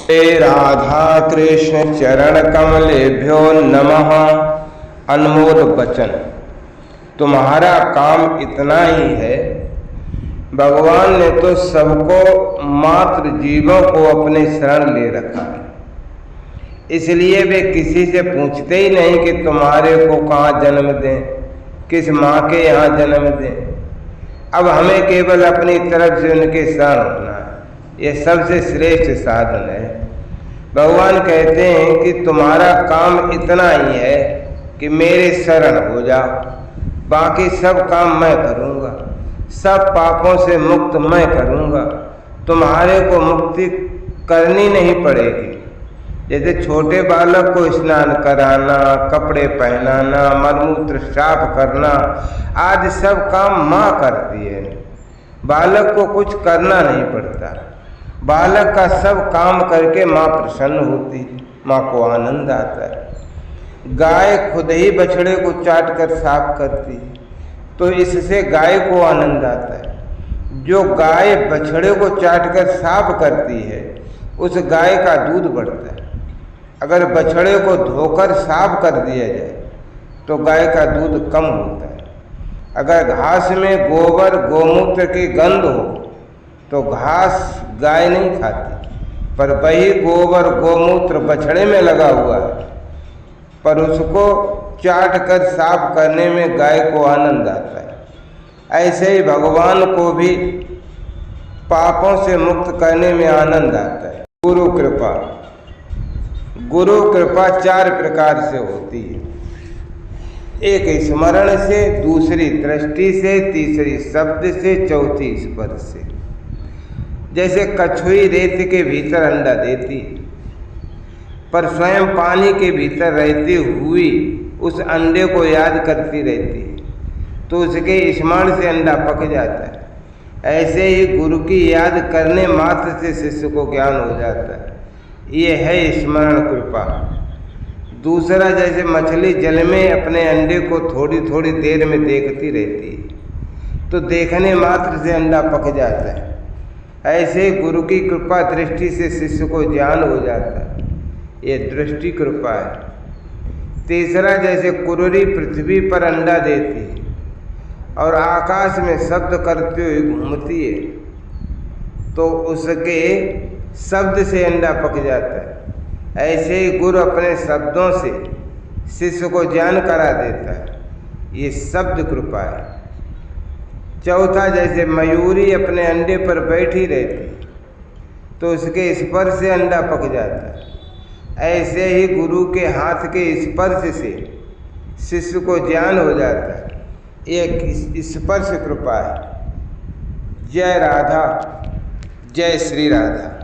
हे राधा कृष्ण चरण कमलेभ्यो नमः। अनमोल वचन। तुम्हारा काम इतना ही है। भगवान ने तो सबको मात्र जीवों को अपने शरण ले रखा है, इसलिए वे किसी से पूछते ही नहीं कि तुम्हारे को कहाँ जन्म दें, किस माँ के यहाँ जन्म दें। अब हमें केवल अपनी तरफ से उनके शरण होना है, यह सबसे श्रेष्ठ साधन है। भगवान कहते हैं कि तुम्हारा काम इतना ही है कि मेरे शरण हो जाओ, बाकी सब काम मैं करूँगा, सब पापों से मुक्त मैं करूँगा। तुम्हारे को मुक्ति करनी नहीं पड़ेगी। जैसे छोटे बालक को स्नान कराना, कपड़े पहनाना, मलमूत्र साफ करना आदि सब काम माँ करती है। बालक को कुछ करना नहीं पड़ता। बालक का सब काम करके माँ प्रसन्न होती है, माँ को आनंद आता है। गाय खुद ही बछड़े को चाट कर साफ करती है, तो इससे गाय को आनंद आता है। जो गाय बछड़े को चाट कर साफ करती है, उस गाय का दूध बढ़ता है। अगर बछड़े को धोकर साफ कर दिया जाए तो गाय का दूध कम होता है। अगर घास में गोबर गोमूत्र की गंध हो तो घास गाय नहीं खाती, पर वही गोबर गोमूत्र बछड़े में लगा हुआ है, पर उसको चाट कर साफ करने में गाय को आनंद आता है। ऐसे ही भगवान को भी पापों से मुक्त करने में आनंद आता है। गुरु कृपा। गुरु कृपा चार प्रकार से होती है। एक स्मरण से, दूसरी दृष्टि से, तीसरी शब्द से, चौथी स्पर्श से। जैसे कछुई रेत के भीतर अंडा देती, पर स्वयं पानी के भीतर रहती हुई उस अंडे को याद करती रहती है, तो उसके स्मरण से अंडा पक जाता है। ऐसे ही गुरु की याद करने मात्र से शिष्य को ज्ञान हो जाता है। ये है स्मरण कृपा। दूसरा, जैसे मछली जल में अपने अंडे को थोड़ी थोड़ी देर में देखती रहती है, तो देखने मात्र से अंडा पक जाता है। ऐसे गुरु की कृपा दृष्टि से शिष्य को ज्ञान हो जाता है, ये दृष्टि कृपा है। तीसरा, जैसे कुररी पृथ्वी पर अंडा देती है और आकाश में शब्द करते हुए घूमती है, तो उसके शब्द से अंडा पक जाता है। ऐसे ही गुरु अपने शब्दों से शिष्य को ज्ञान करा देता है, ये शब्द कृपा है। चौथा, जैसे मयूरी अपने अंडे पर बैठी रहती, तो उसके स्पर्श से अंडा पक जाता है। ऐसे ही गुरु के हाथ के स्पर्श से शिष्य को ज्ञान हो जाता है, एक स्पर्श कृपा है। जय राधा, जय श्री राधा।